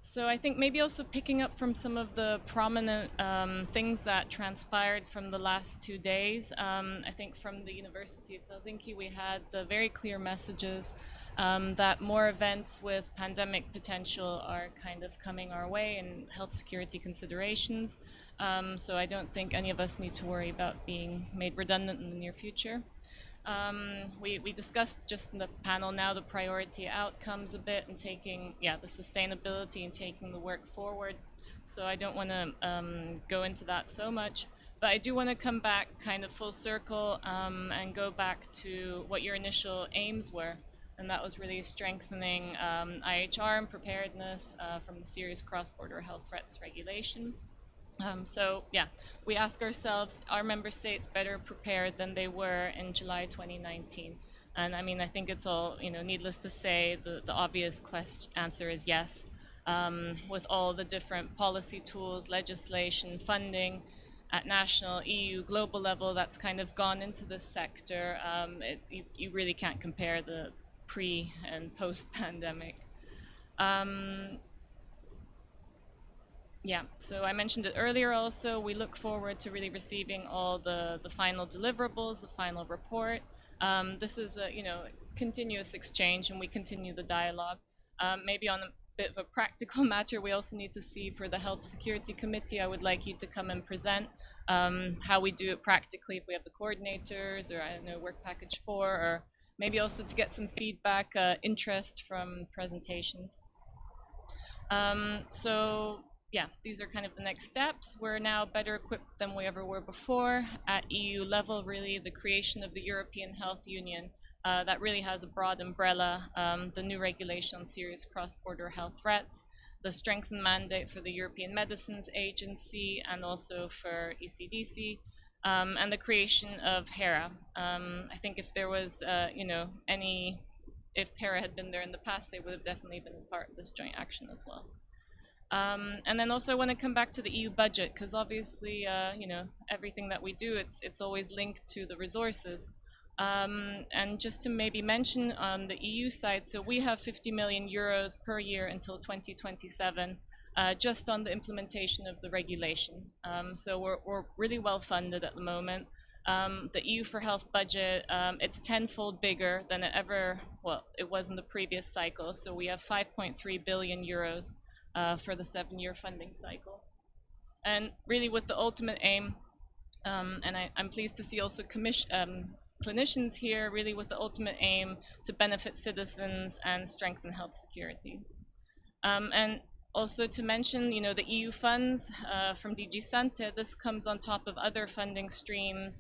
So I think maybe also picking up from some of the prominent things that transpired from the last 2 days. I think from the University of Helsinki, we had the very clear messages that more events with pandemic potential are kind of coming our way and health security considerations. So I don't think any of us need to worry about being made redundant in the near future. We discussed just in the panel now the priority outcomes a bit and taking, the sustainability and taking the work forward. So I don't want to go into that so much, but I do want to come back kind of full circle and go back to what your initial aims were. And that was really strengthening IHR and preparedness from the serious cross-border health threats regulation. We ask ourselves, are member states better prepared than they were in July 2019? And I mean, I think it's all, needless to say, the obvious answer is yes. With all the different policy tools, legislation, funding at national, EU, global level that's kind of gone into this sector, you really can't compare the pre and post-pandemic. So I mentioned it earlier also, we look forward to really receiving all the final deliverables, the final report. This is a continuous exchange and we continue the dialogue. Maybe on a bit of a practical matter, we also need to see for the Health Security Committee, I would like you to come and present how we do it practically if we have the coordinators or I don't know, work package 4, or maybe also to get some feedback, interest from presentations. These are kind of the next steps. We're now better equipped than we ever were before. At EU level, really, the creation of the European Health Union, that really has a broad umbrella, the new regulation on serious cross-border health threats, the strengthened mandate for the European Medicines Agency and also for ECDC, and the creation of HERA. I think if there was, if HERA had been there in the past, they would have definitely been a part of this joint action as well. And then also I want to come back to the EU budget, because obviously, everything that we do, it's always linked to the resources. And just to maybe mention on the EU side, so we have 50 million euros per year until 2027, just on the implementation of the regulation. So we're really well funded at the moment. The EU for Health budget, it's tenfold bigger than it was in the previous cycle. So we have 5.3 billion euros. For the 7-year funding cycle. And really with the ultimate aim, and I'm pleased to see also clinicians here, really with the ultimate aim to benefit citizens and strengthen health security. And also to mention, the EU funds from DG Sante, this comes on top of other funding streams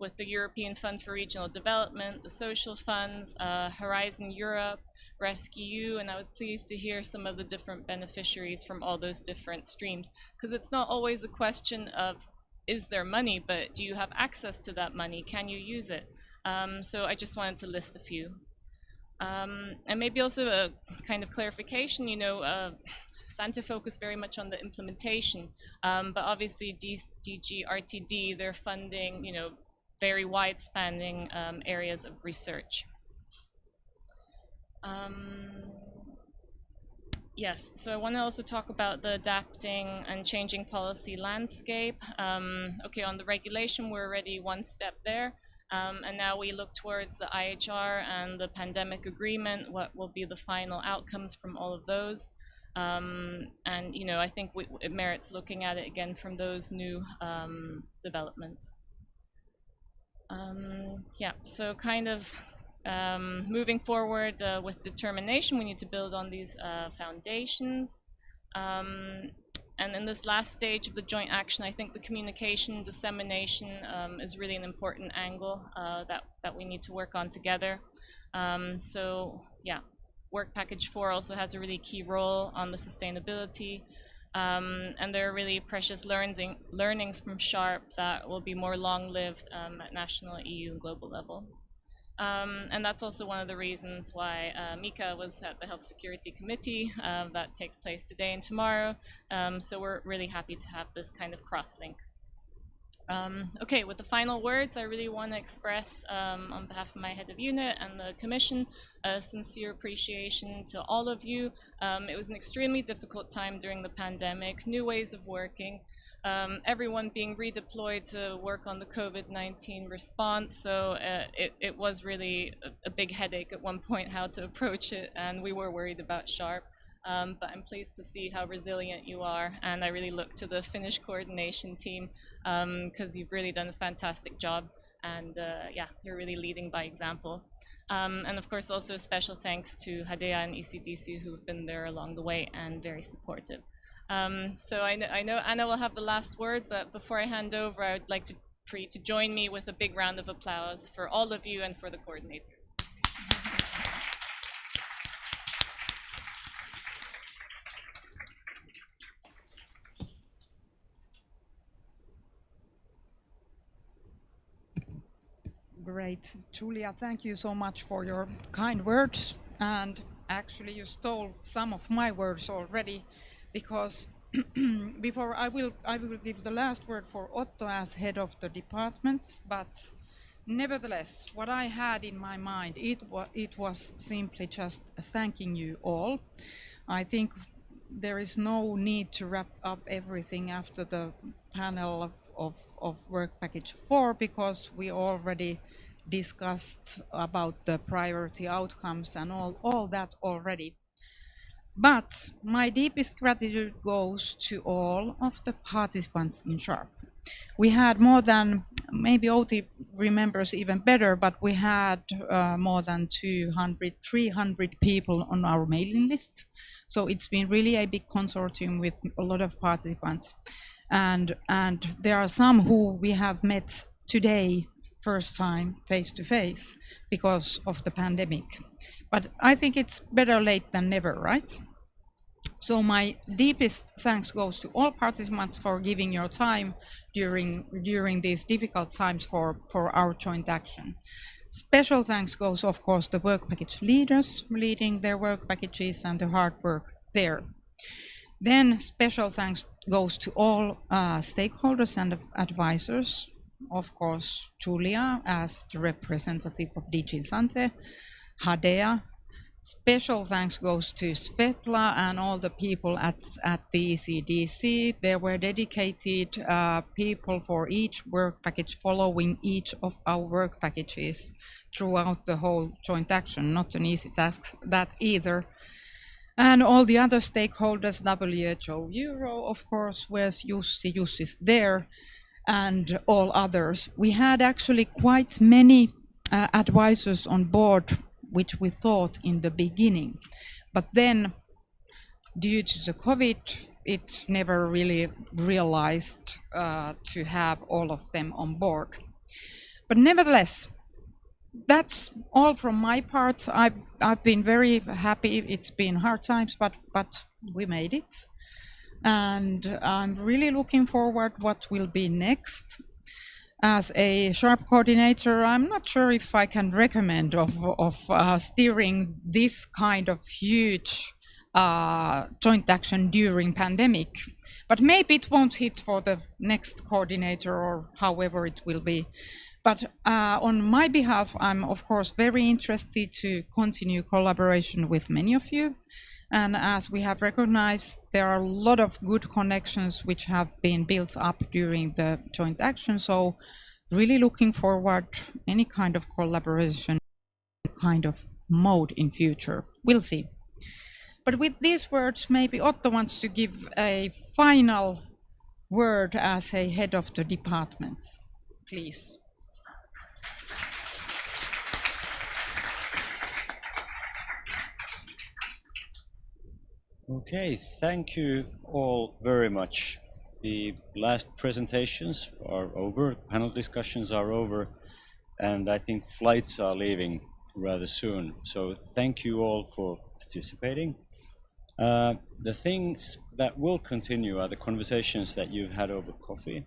with the European Fund for Regional Development, the social funds, Horizon Europe, Rescue, and I was pleased to hear some of the different beneficiaries from all those different streams, because it's not always a question of is there money, but do you have access to that money? Can you use it? So I just wanted to list a few. And maybe also a kind of clarification, Sante focused very much on the implementation, but obviously DG RTD, they're funding, very wide-spanning areas of research. Yes, so I want to also talk about the adapting and changing policy landscape. Okay, on the regulation, we're already one step there. And now we look towards the IHR and the pandemic agreement, what will be the final outcomes from all of those. And, I think it merits looking at it again from those new developments. So kind of moving forward with determination, we need to build on these foundations. And in this last stage of the joint action, I think the communication dissemination is really an important angle that we need to work on together. Work Package 4 also has a really key role on the sustainability. And there are really precious learnings from SHARP that will be more long-lived at national, EU, and global level. And that's also one of the reasons why Mika was at the Health Security Committee that takes place today and tomorrow. So we're really happy to have this kind of cross-link. Okay, with the final words, I really want to express, on behalf of my head of unit and the Commission, a sincere appreciation to all of you. It was an extremely difficult time during the pandemic, new ways of working, everyone being redeployed to work on the COVID-19 response, so it was really a big headache at one point how to approach it, and we were worried about SHARP. But I'm pleased to see how resilient you are, and I really look to the Finnish coordination team because you've really done a fantastic job, and yeah, you're really leading by example. And of course also a special thanks to Hadea and ECDC who've been there along the way and very supportive. So I know Anna will have the last word, but before I hand over, I would like for you to join me with a big round of applause for all of you and for the coordinators. Great. Julia, thank you so much for your kind words. And actually you stole some of my words already, because before I will give the last word for Otto as head of the departments, but nevertheless, what I had in my mind, it was simply just thanking you all. I think there is no need to wrap up everything after the panel of work package 4, because we already discussed about the priority outcomes and all that already. But my deepest gratitude goes to all of the participants in SHARP. We had more than, maybe Outi remembers even better, but we had more than 200, 300 people on our mailing list. So it's been really a big consortium with a lot of participants. And there are some who we have met today, first time face to face because of the pandemic. But I think it's better late than never, right? So my deepest thanks goes to all participants for giving your time during these difficult times for our joint action. Special thanks goes, of course, the work package leaders leading their work packages and the hard work there. Then special thanks goes to all stakeholders and advisors. Of course, Julia as the representative of DG Sante, Hadea. Special thanks goes to Svetla and all the people at the ECDC. There were dedicated people for each work package following each of our work packages throughout the whole joint action. Not an easy task that either. And all the other stakeholders, WHO, Euro, of course, where's Jussi? Jussi's there, and all others. We had actually quite many advisors on board, which we thought in the beginning. But then, due to the COVID, it never really realized to have all of them on board. But nevertheless, that's all from my part. I've been very happy. It's been hard times, but we made it. And I'm really looking forward what will be next. As a SHARP coordinator, I'm not sure if I can recommend of steering this kind of huge joint action during pandemic. But maybe it won't hit for the next coordinator or however it will be. But on my behalf, I'm of course very interested to continue collaboration with many of you. And as we have recognized, there are a lot of good connections which have been built up during the joint action. So really looking forward any kind of collaboration, kind of mode in future. We'll see. But with these words, maybe Otto wants to give a final word as a head of the departments. Please. Okay, thank you all very much. The last presentations are over, panel discussions are over, and I think flights are leaving rather soon. So thank you all for participating. The things that will continue are the conversations that you've had over coffee,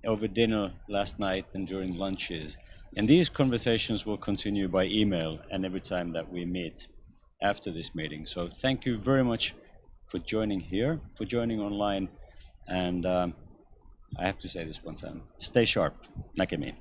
over dinner last night and during lunches. And these conversations will continue by email and every time that we meet after this meeting. So thank you very much for joining here, for joining online, and I have to say this one time. Stay sharp. Näkemiin.